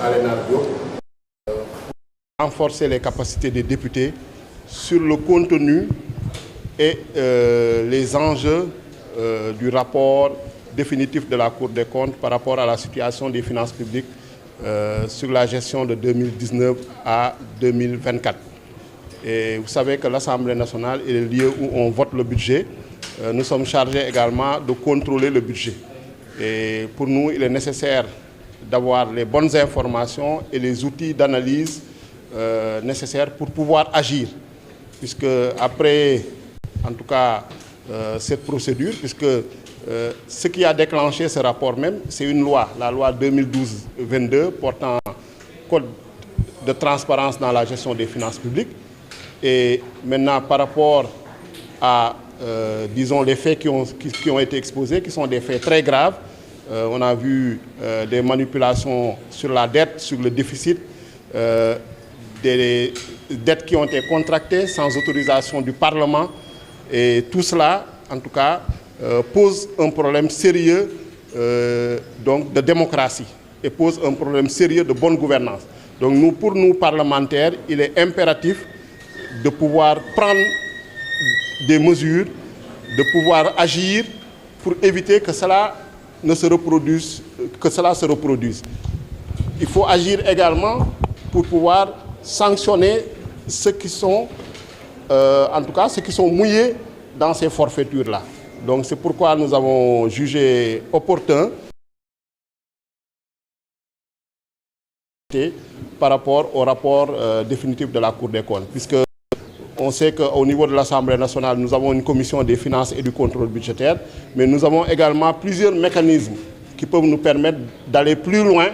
Alénar Diop, renforcer les capacités des députés sur le contenu et les enjeux du rapport définitif de la Cour des comptes par rapport à la situation des finances publiques sur la gestion de 2019 à 2024. Et vous savez que l'Assemblée nationale est le lieu où on vote le budget. Nous sommes chargés également de contrôler le budget. Et pour nous, il est nécessaire d'avoir les bonnes informations et les outils d'analyse nécessaires pour pouvoir agir. Puisque après, en tout cas, cette procédure, puisque ce qui a déclenché ce rapport même, c'est une loi, la loi 2012-22 portant code de transparence dans la gestion des finances publiques. Et maintenant, par rapport à, disons, les faits qui ont été exposés, qui sont des faits très graves, on a vu des manipulations sur la dette, sur le déficit, des dettes qui ont été contractées sans autorisation du Parlement. Et tout cela, en tout cas, pose un problème sérieux donc de démocratie et pose un problème sérieux de bonne gouvernance. Donc pour nous parlementaires, il est impératif de pouvoir prendre des mesures, de pouvoir agir pour éviter que cela ne se reproduise, Il faut agir également pour pouvoir sanctionner ceux qui sont, en tout cas, ceux qui sont mouillés dans ces forfaitures-là. Donc c'est pourquoi nous avons jugé opportun par rapport au rapport définitif de la Cour des comptes, puisque on sait qu'au niveau de l'Assemblée nationale, nous avons une commission des finances et du contrôle budgétaire, mais nous avons également plusieurs mécanismes qui peuvent nous permettre d'aller plus loin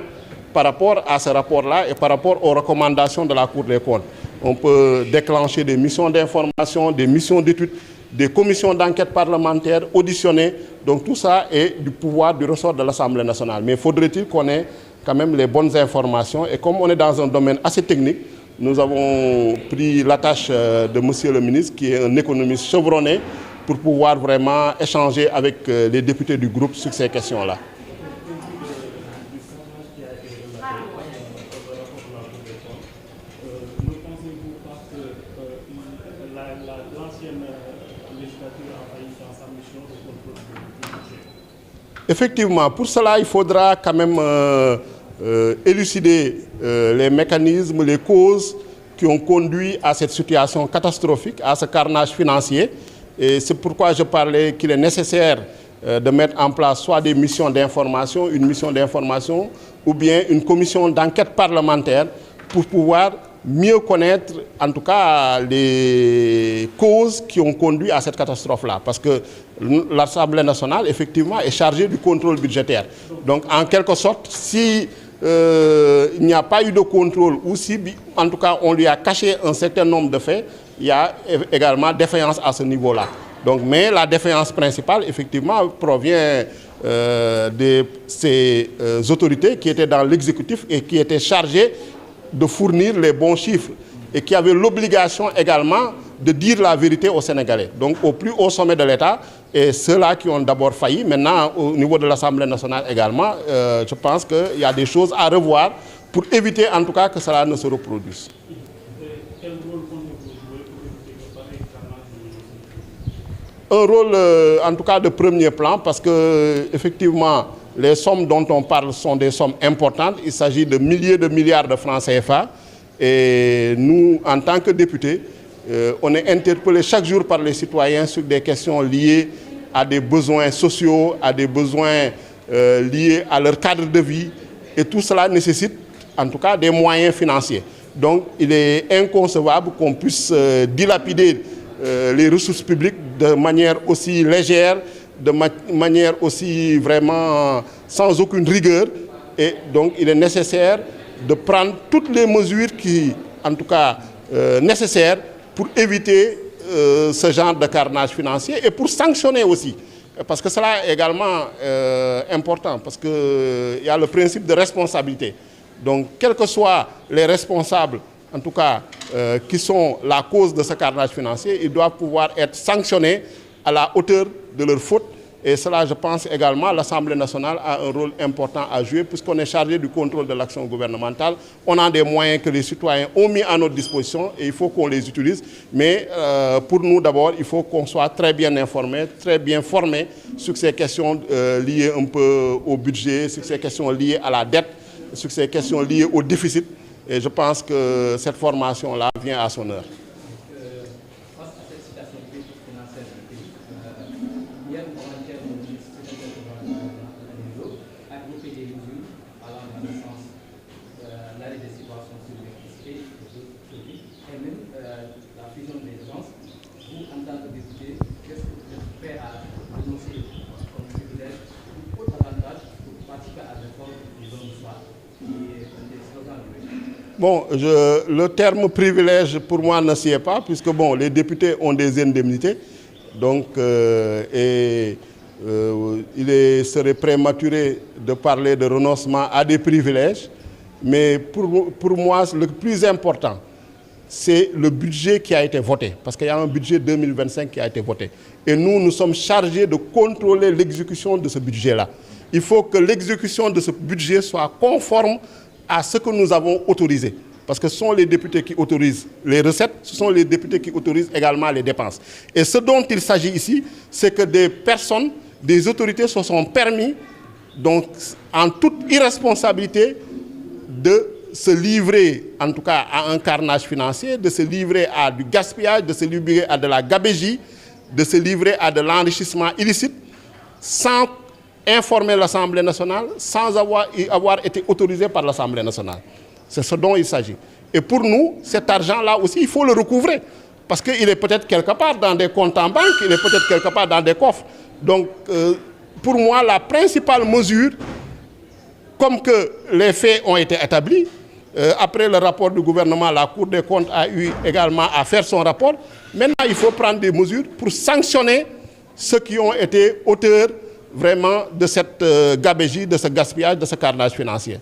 par rapport à ce rapport-là et par rapport aux recommandations de la Cour des comptes. On peut déclencher des missions d'information, des missions d'études, des commissions d'enquête parlementaire auditionnées. Donc tout ça est du pouvoir, du ressort de l'Assemblée nationale. Mais faudrait-il qu'on ait quand même les bonnes informations. Et comme on est dans un domaine assez technique, nous avons pris la tâche de Monsieur le ministre, qui est un économiste chevronné, pour pouvoir vraiment échanger avec les députés du groupe sur ces questions-là. Effectivement, pour cela, il faudra quand même élucider les mécanismes, les causes qui ont conduit à cette situation catastrophique, à ce carnage financier. Et c'est pourquoi je parlais qu'il est nécessaire de mettre en place soit des missions d'information, une mission d'information, ou bien une commission d'enquête parlementaire pour pouvoir mieux connaître, en tout cas, les causes qui ont conduit à cette catastrophe-là. Parce que l'Assemblée nationale, effectivement, est chargée du contrôle budgétaire. Donc, en quelque sorte, si il n'y a pas eu de contrôle, ou si, en tout cas, on lui a caché un certain nombre de faits, il y a également défaillance à ce niveau-là. Donc, mais la défaillance principale, effectivement, provient de ces autorités qui étaient dans l'exécutif et qui étaient chargées de fournir les bons chiffres et qui avaient l'obligation également de dire la vérité aux Sénégalais. Donc au plus haut sommet de l'État, et ceux-là qui ont d'abord failli, maintenant au niveau de l'Assemblée nationale également, je pense qu'il y a des choses à revoir pour éviter en tout cas que cela ne se reproduise. Un rôle en tout cas de premier plan, parce que effectivement les sommes dont on parle sont des sommes importantes. Il s'agit de milliers de milliards de francs CFA. Et nous, en tant que députés, on est interpellés chaque jour par les citoyens sur des questions liées à des besoins sociaux, à des besoins liés à leur cadre de vie. Et tout cela nécessite en tout cas des moyens financiers. Donc il est inconcevable qu'on puisse dilapider les ressources publiques de manière aussi légère, de manière aussi vraiment sans aucune rigueur. Et donc il est nécessaire de prendre toutes les mesures qui, en tout cas, nécessaires pour éviter ce genre de carnage financier et pour sanctionner aussi. Parce que cela est également important, parce qu'il y a le principe de responsabilité. Donc, quels que soient les responsables, en tout cas, qui sont la cause de ce carnage financier, ils doivent pouvoir être sanctionnés à la hauteur de leur faute Et cela, je pense également, l'Assemblée nationale a un rôle important à jouer puisqu'on est chargé du contrôle de l'action gouvernementale. On a des moyens que les citoyens ont mis à notre disposition et il faut qu'on les utilise. Mais pour nous, d'abord, il faut qu'on soit très bien informés, très bien formés sur ces questions liées un peu au budget, sur ces questions liées à la dette, sur ces questions liées au déficit. Et je pense que cette formation-là vient à son heure. Bon, le terme privilège pour moi ne s'y est pas, puisque bon, les députés ont des indemnités, donc il serait prématuré de parler de renoncement à des privilèges, mais pour moi, le plus important, c'est le budget qui a été voté, parce qu'il y a un budget 2025 qui a été voté. Et nous sommes chargés de contrôler l'exécution de ce budget-là. Il faut que l'exécution de ce budget soit conforme à ce que nous avons autorisé. Parce que ce sont les députés qui autorisent les recettes, ce sont les députés qui autorisent également les dépenses. Et ce dont il s'agit ici, c'est que des personnes, des autorités se sont permis, donc en toute irresponsabilité, de se livrer, en tout cas, à un carnage financier, de se livrer à du gaspillage, de se livrer à de la gabégie, de se livrer à de l'enrichissement illicite, sans informer l'Assemblée nationale, sans avoir été autorisé par l'Assemblée nationale. C'est ce dont il s'agit. Et pour nous, cet argent-là aussi, il faut le recouvrer. Parce qu'il est peut-être quelque part dans des comptes en banque, il est peut-être quelque part dans des coffres. Donc, pour moi, la principale mesure, comme que les faits ont été établis, après le rapport du gouvernement, la Cour des comptes a eu également à faire son rapport. Maintenant, il faut prendre des mesures pour sanctionner ceux qui ont été auteurs vraiment de cette gabégie, de ce gaspillage, de ce carnage financier.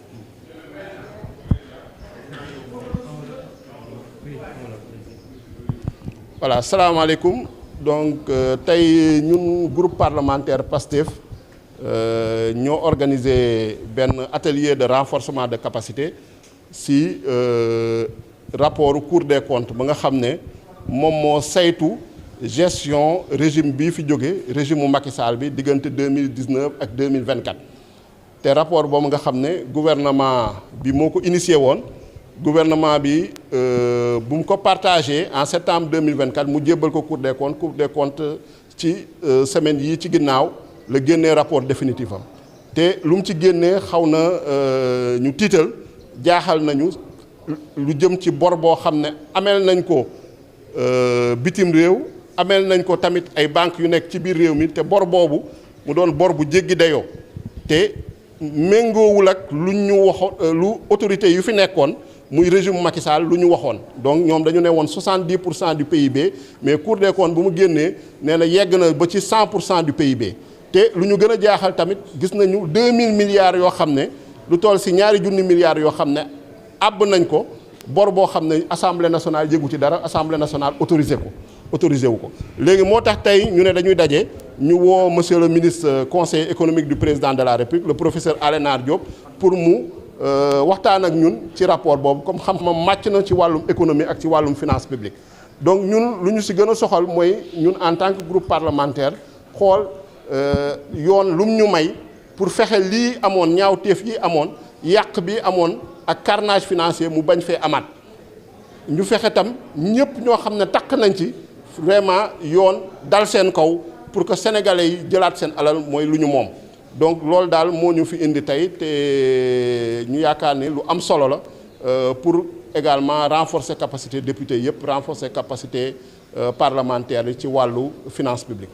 Voilà, salam alaikum. Donc, nous, groupe parlementaire PASTEF, nous avons organisé un atelier de renforcement de capacité si rapport au Cour des comptes. Nous avons gestion régime bi fi jóge régime Macky Sall bi diggante 2019 ak 2024 te rapport boobu nga xam ne gouvernement bi moo ko initié woon gouvernement bi bu mu ko partagé en septembre 2024 mu jébbal ko Cour des comptes ci semaine yi ci ginnaaw la génnee rapport définitif am te lu mu ci génnee xaw na ñu tiital jaaxal nañu lu jëm ci bor boo xam ne ameel nañ ko bitim réew amel nañ ko tamit ay banques yu nekk ci biir réew mi te bor boobu mu doon bor bu jéggi dayoo te méngoowul ak lu ñu waxoon lu autorité yu fi nekkoon muy régime Macky Sall lu ñu waxoon donc ñoom dañu ne woon 70% du PIB mais Cour des comptes bu mu génnee nee na yegg na ba ci 100% du PIB te lu ñu gën a jaaxal tamit gis nañu 2000 milliards yoo xam ne lu toll si ñaari junni milliards yoo xam ne àbb nañ ko bor boo xam ne Assemblée nationale yëgu ci dara Assemblée nationale autorisé wu ko léegi moo tax tey ñu ne dañuy daje ñu woo monsieur le ministre conseiller économique du président de la République le professeur Alénar Diop pour mu waxtaan ak ñun ci rapport boobu comme xam-xam màcc na ci wàllum économie ak ci wàllum finance publique donc ñun lu ñu si gën a soxal mooy ñun en tant que groupe parlementaire xool yoon lum ñu may pour fexe lii amoon ñaawteef yi amoon yàq bi amoon ak carnage financier mu bañ fee amaat ñu fexe tam ñëpp ñoo xam ne takk nañ ci vraiment yoon dal seen kaw pour que sénégalais yi jëlaat seen alal mooy lu ñu moom donc loolu daal moo ñu fi indi tey te ñu yaakaar ni lu am solo la pour également renforcer capacité député yëpp renforcer capacité parlementaire yi ci wàllu finance publique.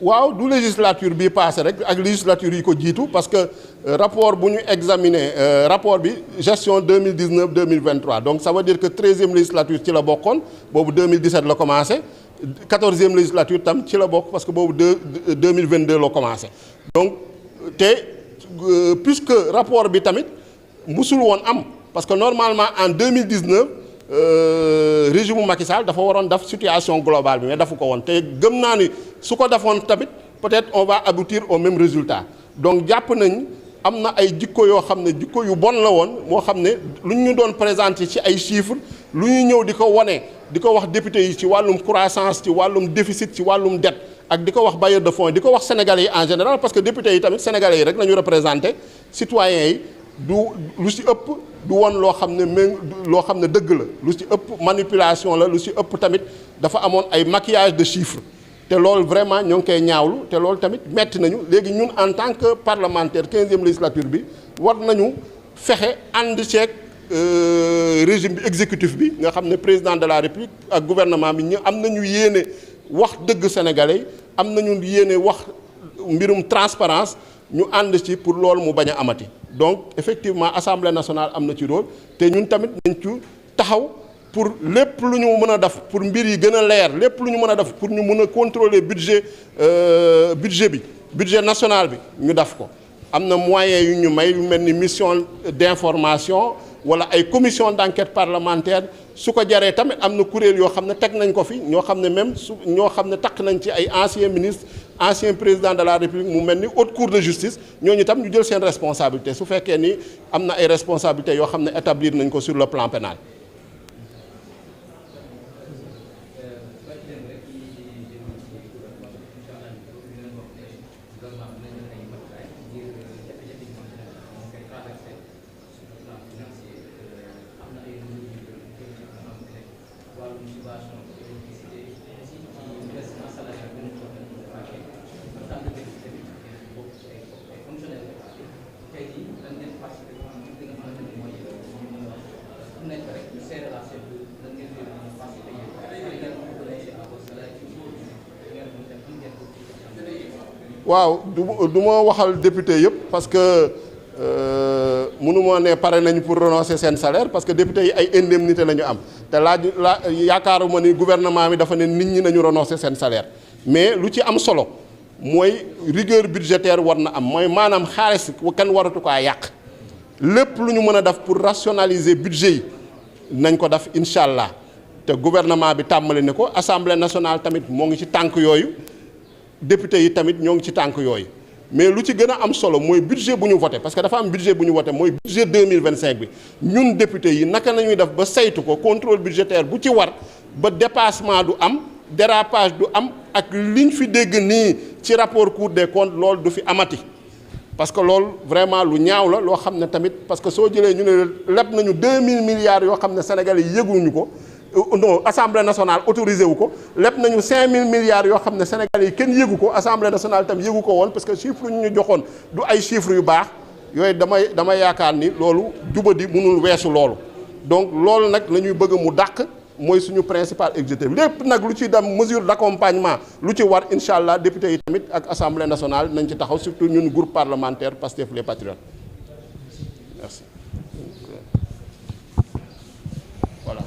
waaw du législature bii passé rek ak législature yi ko jiitu parce que rapport bu ñu examiner rapport bi gestion 2019 2023 donc ça veut dire que 13e législature ci la bokkoon boobu 2017 la commencé 14e législature tam ci la bokk parce que boobu 2022 la commencé donc te puisque rapport bi tamit musul woon am parce que normalement en 2019 régime Macky Sall dafa waroon def situation globale bi mais dafu ko woon te gëm naa ni su ko defoon tamit peut-être on va aboutir au même résultat donc jàpp nañ am na ay jikko yoo xam ne jikko yu bon la woon moo xam ne lu ñu doon présenté ci ay chiffres lu ñu ñëw di ko wane di ko wax député yi ci wàllum croissance ci wàllum déficit ci wàllum dette ak di ko wax bailleur de fonds di ko wax sénégalais yi en général parce que député yi tamit sénégalais yi rek la ñu représenté citoyens yi du lu ci ëpp du woon loo xam ne loo xam ne dëgg la lu ci ëpp manipulation la lu ci ëpp tamit dafa amoon ay maquillage de chiffres te loolu vraiment ñoo ngi koy ñaawlu te loolu tamit metti nañu léegi ñun en tant que parlementaire 15e législature bi war nañu fexe ànd ceeg régime bi exécutif bi nga xam ne président de la république ak gouvernement bi ñu am nañu yéene wax dëgg sénégalais yi am nañu yéene wax mbirum transparence ñu ànd ci pour loolu mu bañ a amati donc effectivement assemblée nationale am na ci rôle te ñun tamit nañ ci taxaw pour lépp lu ñu mën a def pour mbir yi gën a leer lépp lu ñu mën a def pour ñu mën a contrôler budget bi budget national bi ñu def ko am na moyens yu ñu may yu mel ni mission d'information wala ay commission d'enquête parlementaire su ko jaree tamit am na kuréel yoo xam ne teg nañ ko fi ñoo xam ne même ñoo xam ne takk nañ ci ay anciens ministres ancien président de la république mu mel ni haute cour de justice ñooñu tam ñu jël seen responsabilité su fekkee ni am na ay responsabilités yoo xam ne établir nañ ko sur le plan pénal. waaw du ma waxal député yëpp parce que mënu ma ne pare nañu pour renoncer seen salaire parce que député yi ay indemnité la ñu am te yaakaaruma ni gouvernement bi dafa ne nit ñi nañu renoncer seen salaire mais lu ci am solo mooy rigueur budgétaire war na am mooy maanaam xaalis kenn waratu kaa yàq lépp lu ñu mën a def pour rationaliser budget yi nañ ko def incha allah te gouvernement bi tàmbali ne ko assemblée nationale tamit moo ngi ci tànk yooyu député yi tamit ñoo ngi ci tànk yooyu mais lu ci gën a am solo mooy budget bu ñu voté parce que dafa am budget bu ñu voté mooy budget 2025 bi ñun député yi naka nañuy def ba saytu ko contrôle budgétaire bu ci war ba dépassement du am dérapage du am ak liñ fi dégg nii ci rapport Cour des comptes loolu du fi amati parce que loolu vraiment lu ñaaw la loo xam ne tamit parce que soo jëlee ñu ne leb nañu 2000 milliards yoo xam ne Sénégalais yi yëguñu ko non assemblée nationale autorisé wu ko lépp nañu 5000 milliards yoo xam ne Sénégalais yi kenn yëgu ko assemblée nationale tam yëgu ko woon parce que chiffre ñu ñu joxoon du ay chiffres yu baax yooyu damay yaakaar ni loolu jubadi mënul weesu loolu donc loolu nag la ñuy bëgg mu dàq mooy suñu principal objectif lépp nag lu ci dem mesure d'accompagnement lu ci war incha allah député yi tamit ak assemblée nationale nañ ci taxaw surtout ñun groupe parlementaire Pastef les Patriotes merci voilà.